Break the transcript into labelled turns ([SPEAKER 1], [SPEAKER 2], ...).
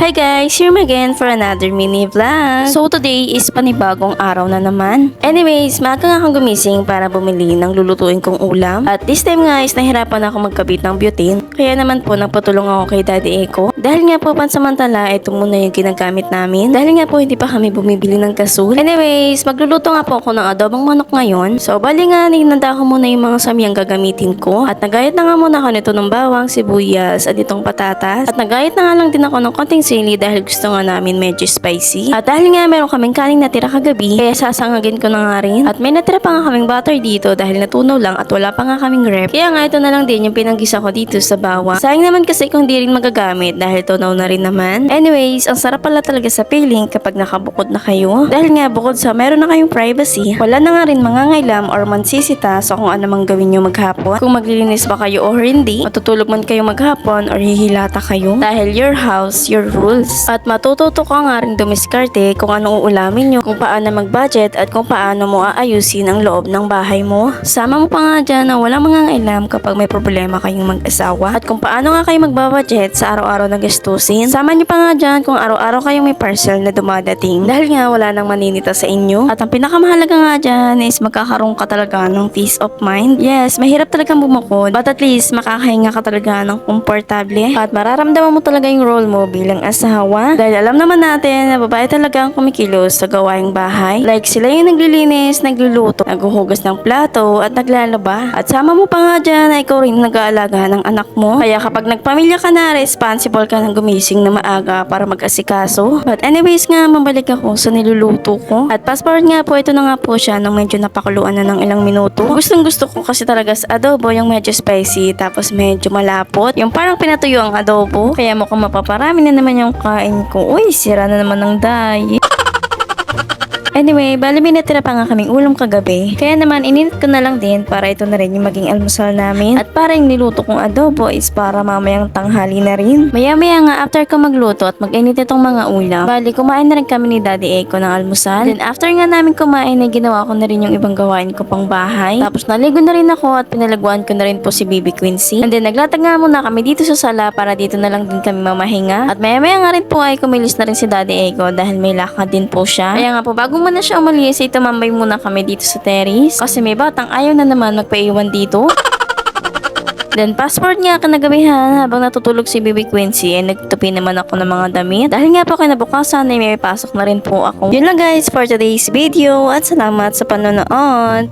[SPEAKER 1] Hi guys, here again for another mini vlog. So today is panibagong araw na naman. Anyways, maaga nga akong gumising para bumili ng lulutuin kong ulam. At this time nga is nahirapan ako magkabit ng butane. Kaya naman po nagpatulong ako kay Daddy Eco. Dahil nga po pansamantala, ito muna yung ginagamit namin. Dahil nga po hindi pa kami bumibili ng gasol. Anyways, magluluto nga po ako ng adobong manok ngayon. So bali nga, hinanda ko muna yung mga samyang gagamitin ko. At nagayat na nga muna ako nito ng bawang, sibuyas, at itong patatas. At nagayat na nga lang din ako ng konting sili dahil gusto nga namin medyo spicy. At dahil nga meron kaming kaning natira kagabi, kaya sasangagin ko na nga rin. At may natira pa nga kaming butter dito dahil natunaw lang at wala pa nga kaming rep. Kaya nga ito na lang din yung pinanggisa ko dito sa bawang. Sayang naman kasi kung di rin magagamit dahil tunaw na rin naman. Anyways, ang sarap pala talaga sa feeling kapag nakabukod na kayo. Dahil nga bukod sa meron na kayong privacy, wala na nga rin mangangailam or mansisita sa kung ano mang gawin nyo maghapon. Kung maglilinis ba kayo or hindi, matutulog man kayo maghapon or hihilata kayo. Dahil your house, your rules. At matututo ka nga rin dumiskarte kung anong uulamin nyo, kung paano mag-budget at kung paano mo aayusin ang loob ng bahay mo. Sama mo pa nga dyan na walang mangangailam kapag may problema kayong mag-asawa. At kung paano nga kayo magbabudget sa araw-araw na gastusin. Sama nyo pa nga dyan kung araw-araw kayong may parcel na dumadating. Dahil nga wala nang maninita sa inyo. At ang pinakamahalaga nga dyan is magkakaroon ka talaga ng peace of mind. Yes, mahirap talagang bumukod. But at least makakahinga ka talaga ng komportable. At mararamdaman mo talaga yung role mo bilang asawa. Dahil alam naman natin na babae talaga ang kumikilos sa gawaing bahay. Like sila yung naglilinis, nagluluto, naghuhugas ng plato at naglalaba. At sama mo pa nga dyan na ikaw rin nag-aalaga ng anak mo. Kaya kapag nagpamilya ka na, responsible ka ng gumising na maaga para mag-asikaso. But anyways nga, mabalik ako sa niluluto ko. At fast forward nga po, ito na nga po siya nung medyo napakuluan na ng ilang minuto. Gustong gusto ko kasi talaga sa adobo yung medyo spicy tapos medyo malapot. Yung parang pinatuyo ang adobo. Kaya mukhang mapaparami na naman yung kain ko. Uy, sira na naman ng diet. Anyway, bali may natira pa nga kaming ulam kagabi. Kaya naman, ininit ko na lang din para ito na rin yung maging almusal namin. At para yung niluto kong adobo is para mamayang tanghali na rin. Maya-maya nga, after ko magluto at mag-init itong mga ulam, bali kumain na rin kami ni Daddy Eco ng almusal. Then after nga namin kumain, ay ginawa ko na rin yung ibang gawain ko pang bahay. Tapos naligo na rin ako at pinalaguan ko na rin po si Baby Quincy. And then naglatag nga muna kami dito sa sala para dito na lang din kami mamahinga. At maya-maya nga rin po ay kumilis na rin si Daddy Eco dahil may lakad din po siya. Kaya nga po, bago na siya umalis, ay tumambay muna kami dito sa terrace kasi may batang ayaw na naman magpaiwan dito. Then fast forward nga kanagabihan habang natutulog si Baby Quincy ay nagtupi naman ako ng mga damit. Dahil nga po kinabukasan ay may pasok na rin po ako. Yun lang guys for today's video at salamat sa panonood.